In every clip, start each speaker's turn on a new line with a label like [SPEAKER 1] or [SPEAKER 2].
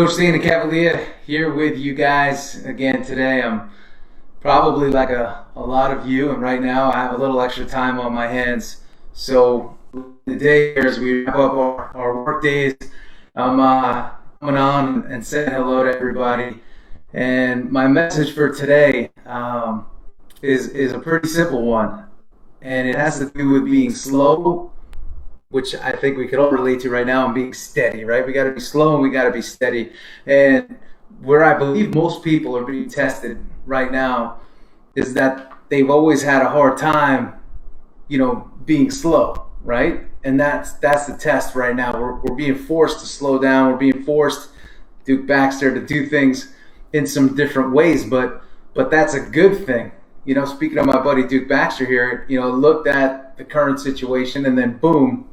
[SPEAKER 1] Coach Dana Cavalea here with you guys again today. I'm probably like a lot of you, and right now I have a little extra time on my hands. So the day here, as we wrap up our work days, I'm coming on and saying hello to everybody. And my message for today is a pretty simple one, and it has to do with being slow, which I think we could all relate to right now, and being steady, right? We got to be slow and we got to be steady. And where I believe most people are being tested right now is that they've always had a hard time, being slow, right? And that's the test right now. We're being forced to slow down. We're being forced, Duke Baxter, to do things in some different ways, but that's a good thing. Speaking of my buddy Duke Baxter here, looked at the current situation and then boom,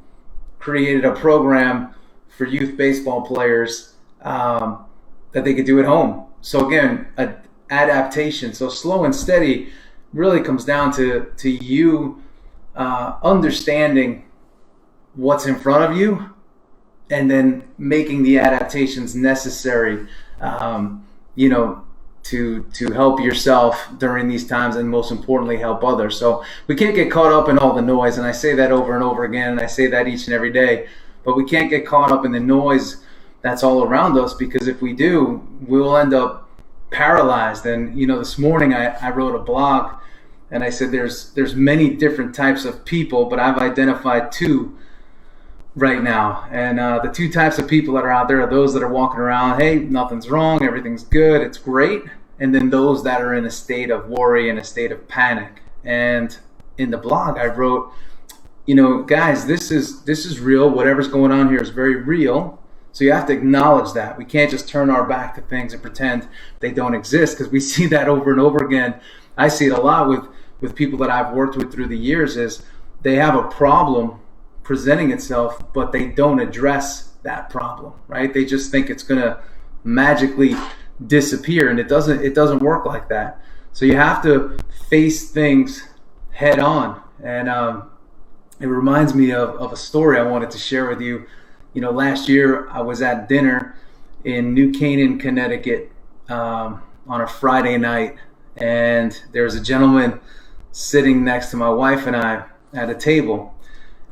[SPEAKER 1] created a program for youth baseball players that they could do at home. So again, adaptation. So slow and steady really comes down to you understanding what's in front of you and then making the adaptations necessary, to help yourself during these times, and most importantly, help others. So we can't get caught up in all the noise, and I say that over and over again, and I say that each and every day, but we can't get caught up in the noise that's all around us, because if we do, we'll end up paralyzed. And this morning I wrote a blog, and I said there's many different types of people, but I've identified two right now. And the two types of people that are out there are those that are walking around, hey, nothing's wrong, everything's good, it's great. And then those that are in a state of worry and a state of panic. And in the blog I wrote, guys, this is real. Whatever's going on here is very real. So you have to acknowledge that. We can't just turn our back to things and pretend they don't exist, because we see that over and over again. I see it a lot with people that I've worked with through the years, is they have a problem presenting itself, but they don't address that problem, right? They just think it's going to magically disappear, and it doesn't work like that. So you have to face things head on. And it reminds me of a story I wanted to share with you. Last year I was at dinner in New Canaan, Connecticut, on a Friday night, and there was a gentleman sitting next to my wife and I at a table.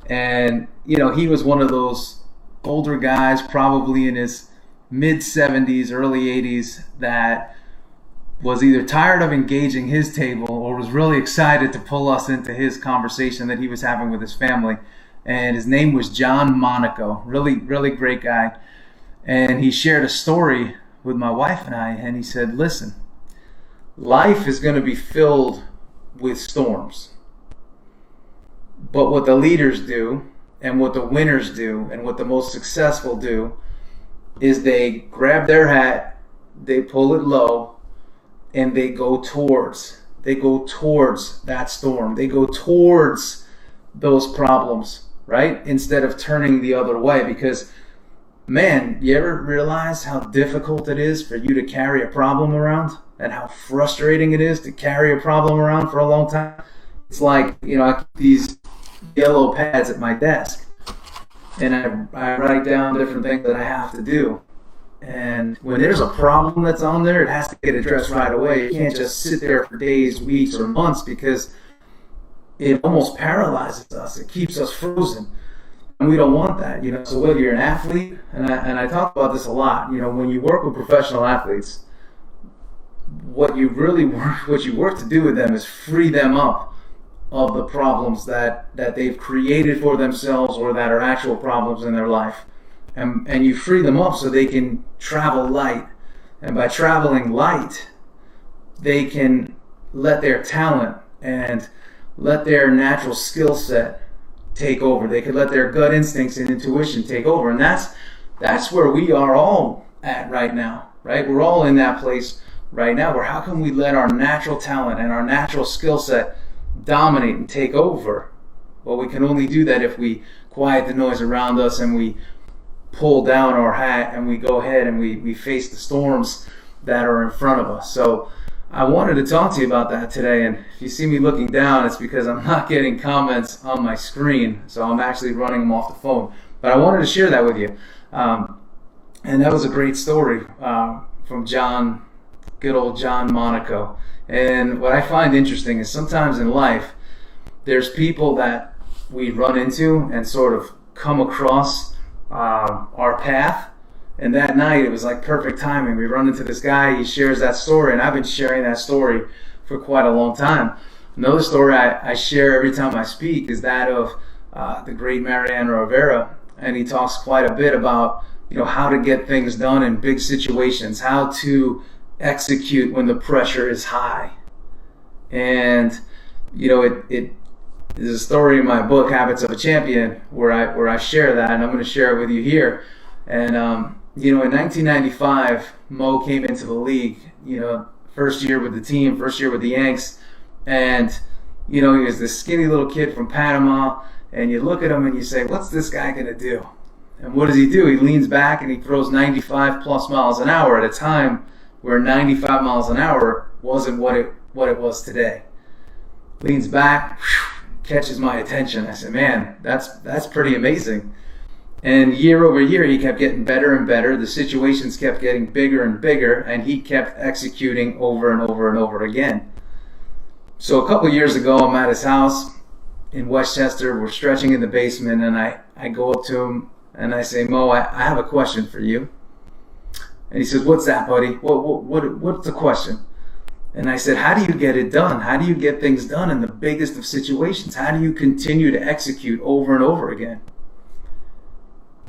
[SPEAKER 1] And he was one of those older guys, probably in his mid 70s, early 80s, that was either tired of engaging his table or was really excited to pull us into his conversation that he was having with his family. And his name was John Monaco. Really, really great guy. And he shared a story with my wife and I, and he said, listen, life is going to be filled with storms. But what the leaders do, and what the winners do, and what the most successful do, is they grab their hat, they pull it low, and they go towards that storm. They go towards those problems, right? Instead of turning the other way. Because, man, you ever realize how difficult it is for you to carry a problem around, and how frustrating it is to carry a problem around for a long time? It's like, I keep these yellow pads at my desk, and I write down different things that I have to do. And when there's a problem that's on there, it has to get addressed right away. You can't just sit there for days, weeks, or months, because it almost paralyzes us. It keeps us frozen, and we don't want that. So whether you're an athlete, and I talk about this a lot, when you work with professional athletes, what you work to do with them is free them up of the problems that they've created for themselves, or that are actual problems in their life. And you free them up so they can travel light. And by traveling light, they can let their talent and let their natural skill set take over. They can let their gut instincts and intuition take over. And that's where we are all at right now, right? We're all in that place right now, where how can we let our natural talent and our natural skill set dominate and take over? Well, we can only do that if we quiet the noise around us, and we pull down our hat, and we go ahead and we face the storms that are in front of us. So I wanted to talk to you about that today. And if you see me looking down, it's because I'm not getting comments on my screen, so I'm actually running them off the phone. But I wanted to share that with you. And that was a great story from good old John Monaco. And what I find interesting is sometimes in life, there's people that we run into and sort of come across our path. And that night, it was like perfect timing. We run into this guy, he shares that story, and I've been sharing that story for quite a long time. Another story I share every time I speak is that of the great Mariano Rivera, and he talks quite a bit about how to get things done in big situations, how to execute when the pressure is high. And there's a story in my book, Habits of a Champion, where I share that, and I'm going to share it with you here. And in 1995, Mo came into the league. First year with the team, first year with the Yanks, and he was this skinny little kid from Panama. And you look at him and you say, "What's this guy going to do?" And what does he do? He leans back and he throws 95 plus miles an hour at a time where 95 miles an hour wasn't what it was today. Leans back, catches my attention. I said, "Man, that's pretty amazing." And year over year, he kept getting better and better. The situations kept getting bigger and bigger, and he kept executing over and over and over again. So a couple years ago, I'm at his house in Westchester. We're stretching in the basement, and I go up to him and I say, "Mo, I have a question for you." And he says, "What's that, buddy? What's the question?" And I said, "How do you get it done? How do you get things done in the biggest of situations? How do you continue to execute over and over again?"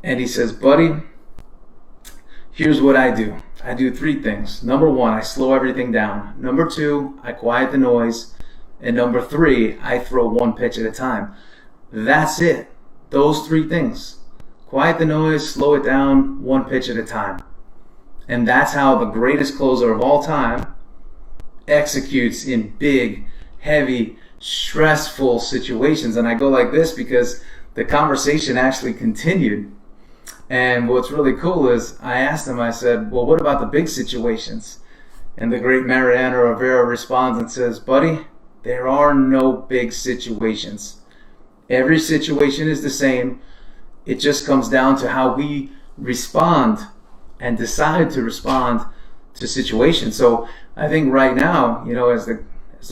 [SPEAKER 1] And he says, "Buddy, here's what I do. I do 3 things. Number 1, I slow everything down. Number 2, I quiet the noise. And number 3, I throw 1 pitch at a time." That's it. Those 3 things. Quiet the noise, slow it down, 1 pitch at a time. And that's how the greatest closer of all time executes in big, heavy, stressful situations. And I go like this because the conversation actually continued. And what's really cool is I asked him, I said, "Well, what about the big situations?" And the great Mariano Rivera responds and says, "Buddy, there are no big situations. Every situation is the same. It just comes down to how we respond and decide to respond to situations." So I think right now, as the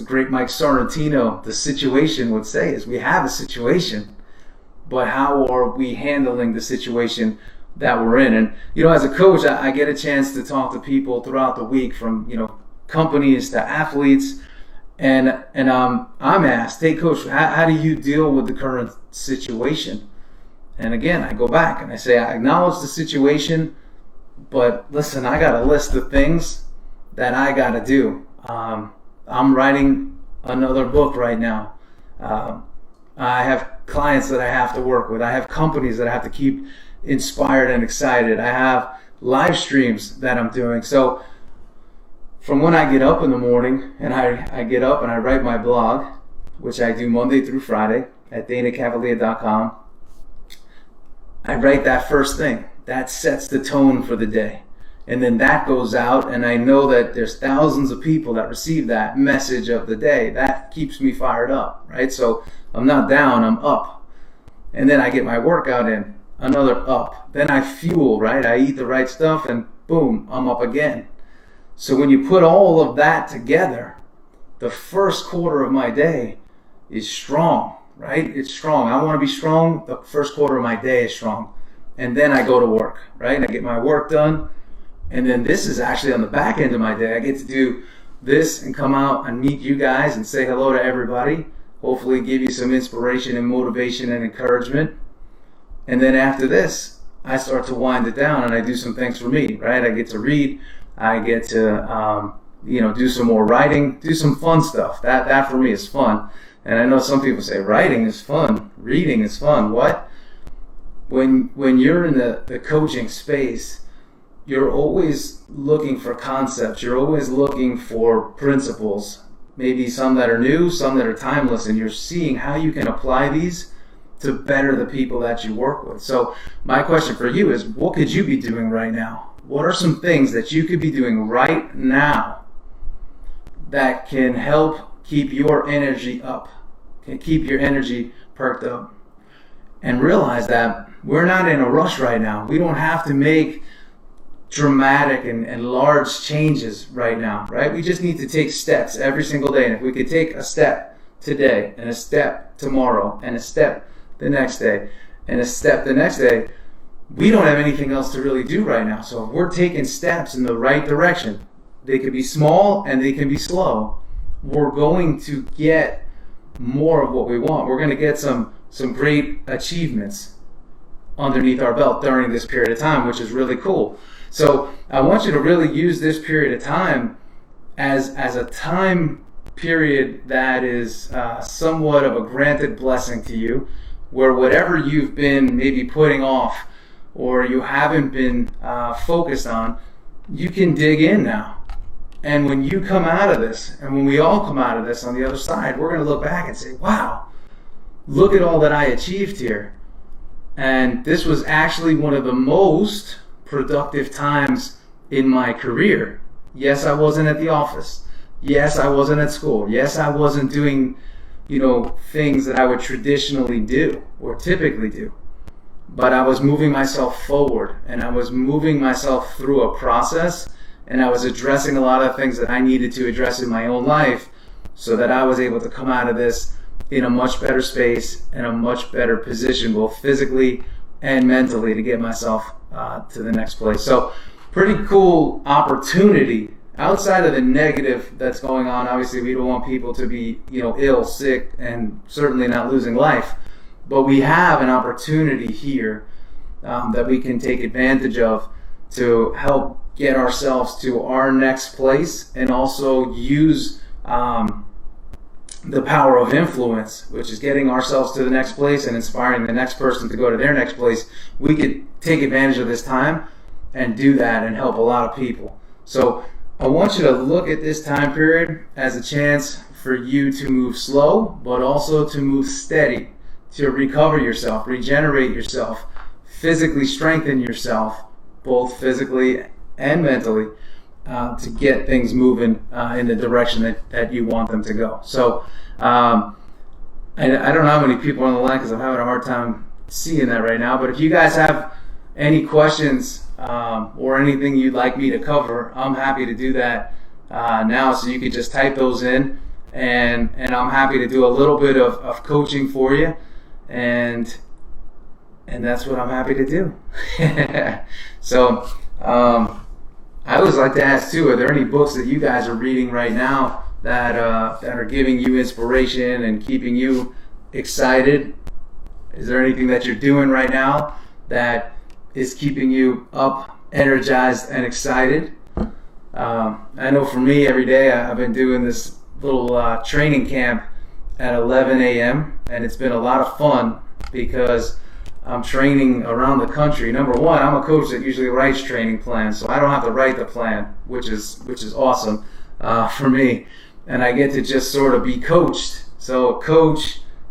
[SPEAKER 1] great Mike Sorrentino, the situation would say is we have a situation, but how are we handling the situation that we're in? And as a coach, I get a chance to talk to people throughout the week, from companies to athletes, and I'm asked, "Hey, coach, how do you deal with the current situation?" And again, I go back and I say, I acknowledge the situation, but listen, I got a list of things that I got to do. I'm writing another book right now. I have clients that I have to work with. I have companies that I have to keep inspired and excited. I have live streams that I'm doing. So from when I get up in the morning, and I get up and I write my blog, which I do Monday through Friday at DanaCavalea.com, I write that first thing. That sets the tone for the day. And then that goes out, and I know that there's thousands of people that receive that message of the day. That keeps me fired up, right? So I'm not down, I'm up. And then I get my workout in, another up. Then I fuel, right? I eat the right stuff, and boom, I'm up again. So when you put all of that together, the first quarter of my day is strong, right? It's strong. I want to be strong. The first quarter of my day is strong. And then I go to work, right? I get my work done. And then this is actually on the back end of my day. I get to do this and come out and meet you guys and say hello to everybody. Hopefully give you some inspiration and motivation and encouragement. And then after this, I start to wind it down and I do some things for me, right? I get to read. I get to, do some more writing, do some fun stuff. That for me is fun. And I know some people say writing is fun, reading is fun. What? When you're in the coaching space, you're always looking for concepts. You're always looking for principles, maybe some that are new, some that are timeless, and you're seeing how you can apply these to better the people that you work with. So my question for you is, what could you be doing right now? What are some things that you could be doing right now that can help keep your energy up, can keep your energy perked up? And realize that we're not in a rush right now. We don't have to make dramatic and large changes right now, right? We just need to take steps every single day. And if we could take a step today, and a step tomorrow, and a step the next day, and a step the next day, we don't have anything else to really do right now. So if we're taking steps in the right direction, they can be small and they can be slow, we're going to get more of what we want. We're going to get some great achievements underneath our belt during this period of time, which is really cool. So I want you to really use this period of time as a time period that is somewhat of a granted blessing to you, where whatever you've been maybe putting off or you haven't been focused on, you can dig in now. And when you come out of this, and when we all come out of this on the other side, we're going to look back and say, wow, look at all that I achieved here. And this was actually one of the most productive times in my career. Yes, I wasn't at the office. Yes, I wasn't at school. Yes, I wasn't doing, things that I would traditionally do or typically do. But I was moving myself forward, and I was moving myself through a process, and I was addressing a lot of things that I needed to address in my own life so that I was able to come out of this in a much better space and a much better position, both physically and mentally, to get myself to the next place. So pretty cool opportunity outside of the negative that's going on. Obviously, we don't want people to be ill, sick, and certainly not losing life. But we have an opportunity here that we can take advantage of to help get ourselves to our next place, and also use the power of influence, which is getting ourselves to the next place and inspiring the next person to go to their next place. We could take advantage of this time and do that and help a lot of people. So I want you to look at this time period as a chance for you to move slow, but also to move steady, to recover yourself, regenerate yourself, physically strengthen yourself, both physically and mentally, to get things moving in the direction that you want them to go. So I don't know how many people are on the line because I'm having a hard time seeing that right now. But if you guys have any questions or anything you'd like me to cover, I'm happy to do that now. So you could just type those in, and I'm happy to do a little bit of coaching for you, and that's what I'm happy to do. So I always like to ask too, are there any books that you guys are reading right now that are giving you inspiration and keeping you excited? Is there anything that you're doing right now that is keeping you up, energized, and excited? I know for me, every day I've been doing this little training camp at 11 a.m. and it's been a lot of fun because I'm training around the country. Number one, I'm a coach that usually writes training plans, so I don't have to write the plan, which is awesome for me. And I get to just sort of be coached. So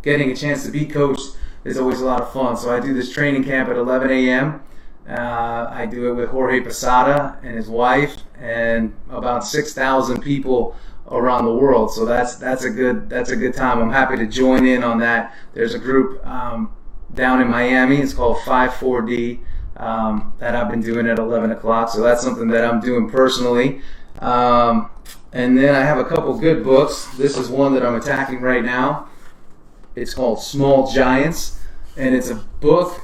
[SPEAKER 1] getting a chance to be coached is always a lot of fun. So I do this training camp at 11 a.m. I do it with Jorge Posada and his wife and about 6,000 people around the world. So that's a good time. I'm happy to join in on that. There's a group down in Miami. It's called 5-4D that I've been doing at 11 o'clock. So that's something that I'm doing personally. And then I have a couple good books. This is one that I'm attacking right now. It's called Small Giants, and it's a book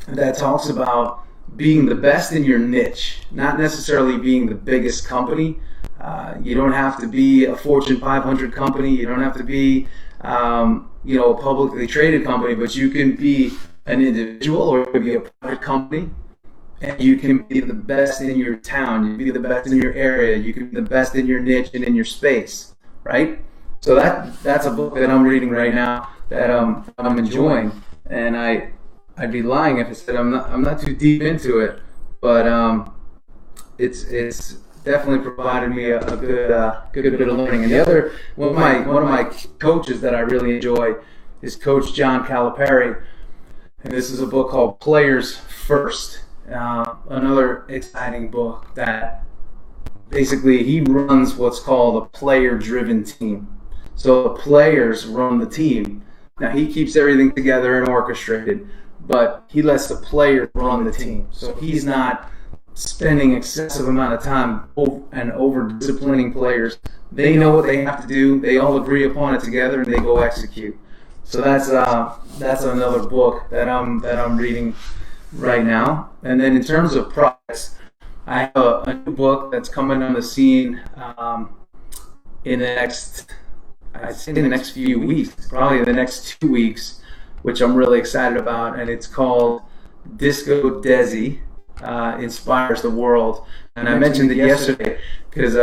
[SPEAKER 1] that talks about being the best in your niche, not necessarily being the biggest company. You don't have to be a Fortune 500 company. You don't have to be a publicly traded company, but you can be an individual or you can be a private company, and you can be the best in your town. You can be the best in your area. You can be the best in your niche and in your space, right? So that's a book that I'm reading right now that I'm enjoying, and I'd be lying if I said I'm not too deep into it, but it's definitely provided me a good bit of learning. And the other one of my coaches that I really enjoy is Coach John Calipari, and this is a book called Players First. Another exciting book that basically he runs what's called a player-driven team. So the players run the team. Now he keeps everything together and orchestrated, but he lets the players run the team. So he's not spending excessive amount of time and over disciplining players. They know what they have to do. They all agree upon it together, and they go execute. So that's another book that I'm reading right now. And then in terms of products, I have a new book that's coming on the scene in the next few weeks, probably the next 2 weeks, which I'm really excited about, and it's called Discodesi. Inspires the world. And I mentioned it yesterday because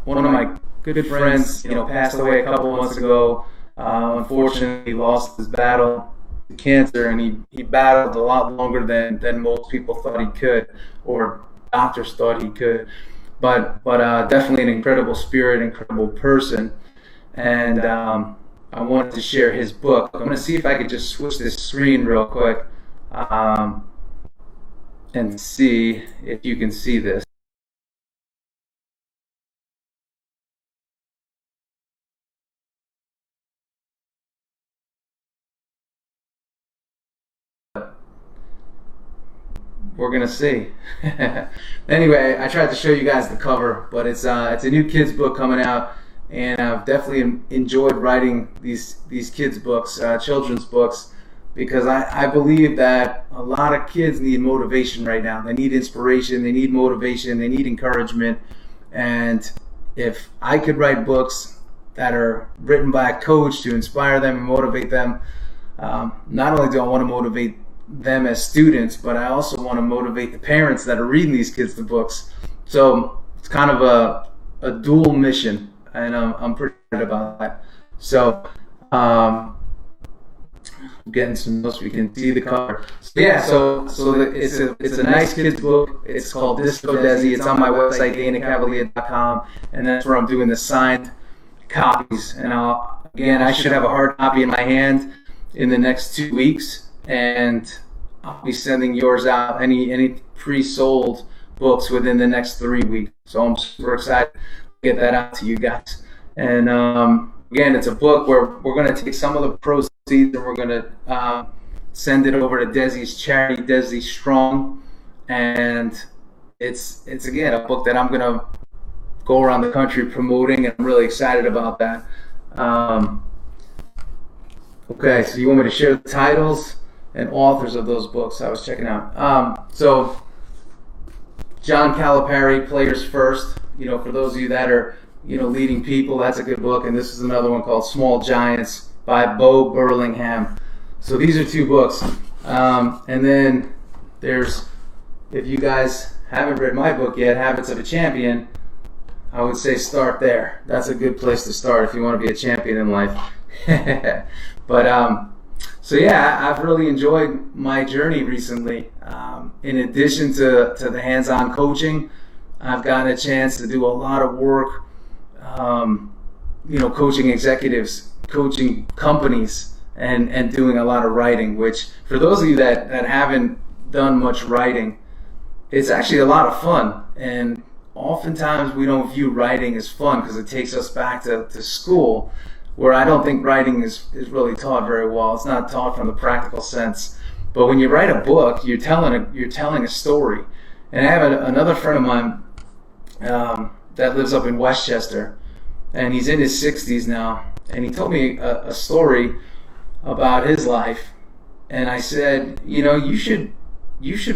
[SPEAKER 1] one of my good friends, passed away a couple months ago. Unfortunately, he lost his battle to cancer, and he battled a lot longer than most people thought he could, or doctors thought he could. But definitely an incredible spirit, incredible person. And I wanted to share his book. I'm going to see if I could just switch this screen real quick. And see if you can see this. We're gonna see. Anyway, I tried to show you guys the cover, but it's a new kids book coming out, and I've definitely enjoyed writing these kids books, children's books, because I believe that a lot of kids need motivation right now. They need inspiration, they need motivation, they need encouragement. And if I could write books that are written by a coach to inspire them and motivate them, not only do I want to motivate them as students, but I also want to motivate the parents that are reading these kids the books. So it's kind of a dual mission, and I'm pretty excited about that. So getting some notes so we can see the cover. So it's a nice kids book. It's called Discodesi. It's on my website, DanaCavalea.com, and that's where I'm doing the signed copies. And I should have a hard copy in my hand in the next 2 weeks, and I'll be sending yours out, any pre-sold books, within the next 3 weeks. So I'm super excited to get that out to you guys. And again, it's a book where we're going to take some of the proceeds and we're going to send it over to Desi's charity, Desi Strong. And it's again a book that I'm going to go around the country promoting, and I'm really excited about that. Okay, so you want me to share the titles and authors of those books I was checking out? So John Calipari, Players First. For those of you that are leading people, that's a good book. And this is another one called Small Giants by Bo Burlingham. So these are 2 books. And then there's, if you guys haven't read my book yet, Habits of a Champion, I would say start there. That's a good place to start if you want to be a champion in life. But so yeah, I've really enjoyed my journey recently. In addition to the hands-on coaching, I've gotten a chance to do a lot of work, coaching executives, coaching companies, and doing a lot of writing, which for those of you that haven't done much writing, it's actually a lot of fun. And oftentimes we don't view writing as fun because it takes us back to school, where I don't think writing is really taught very well. It's not taught from the practical sense. But when you write a book, you're telling a story. And I have another friend of mine that lives up in Westchester, and he's in his 60s now, and he told me a story about his life. And I said, you should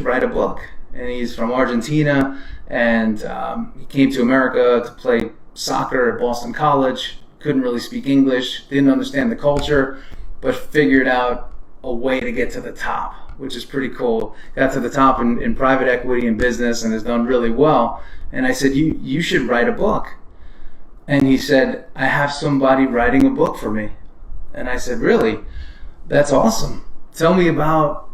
[SPEAKER 1] write a book. And he's from Argentina, and he came to America to play soccer at Boston College. Couldn't really speak English, didn't understand the culture, but figured out a way to get to the top, which is pretty cool. Got to the top in private equity and business, and has done really well. And I said, you should write a book. And he said, I have somebody writing a book for me. And I said, really? That's awesome. Tell me about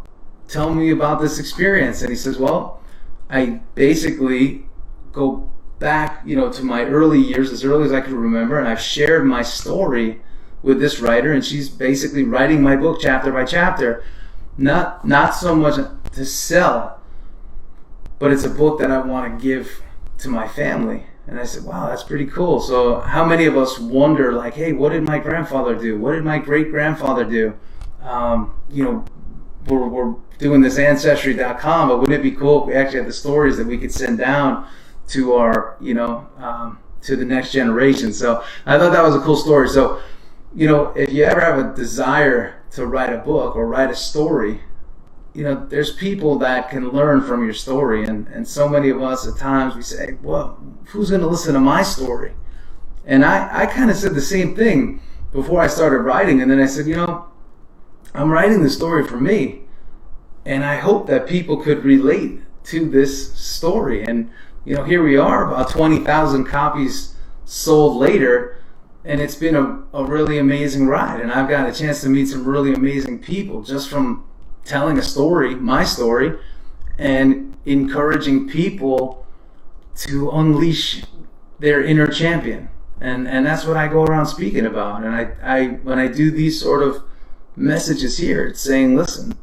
[SPEAKER 1] this experience. And he says, well, I basically go back, to my early years, as early as I can remember, and I've shared my story with this writer, and she's basically writing my book chapter by chapter. Not so much to sell, but it's a book that I want to give to my family. And I said, wow, that's pretty cool. So how many of us wonder, like, hey, what did my grandfather do? What did my great-grandfather do? we're doing this Ancestry.com, but wouldn't it be cool if we actually had the stories that we could send down to our, to the next generation? So I thought that was a cool story. So, if you ever have a desire to write a book or write a story, there's people that can learn from your story. And so many of us at times we say, well, who's going to listen to my story? And I kind of said the same thing before I started writing. And then I said, I'm writing the story for me. And I hope that people could relate to this story. And, here we are, about 20,000 copies sold later. And it's been a really amazing ride. And I've got a chance to meet some really amazing people just from telling a story, my story, and encouraging people to unleash their inner champion. And that's what I go around speaking about. And I when I do these sort of messages here, it's saying, listen,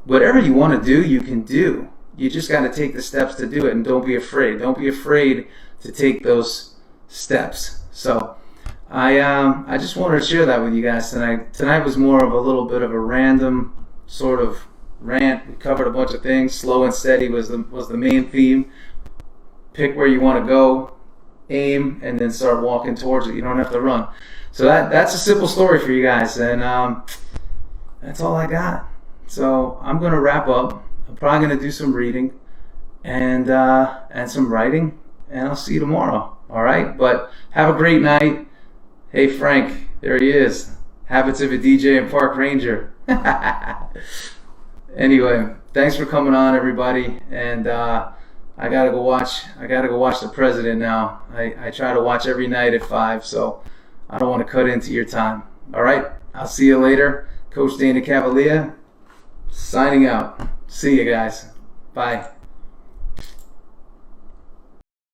[SPEAKER 1] whatever you want to do, you can do. You just got to take the steps to do it, and don't be afraid. Don't be afraid to take those steps. So I just wanted to share that with you guys tonight. Tonight was more of a little bit of a random sort of rant. We covered a bunch of things. Slow and steady was the main theme. Pick where you want to go, aim, and then start walking towards it. You don't have to run. So that's a simple story for you guys, and that's all I got. So I'm gonna wrap up. I'm probably gonna do some reading and some writing, and I'll see you tomorrow. All right, but have a great night. Hey Frank, there he is. Habits of a DJ and Park Ranger. Anyway, thanks for coming on, everybody. And I gotta go watch the president now. I try to watch every night at 5, so I don't want to cut into your time. All right, I'll see you later. Coach Dana Cavalea signing out. See you guys. Bye.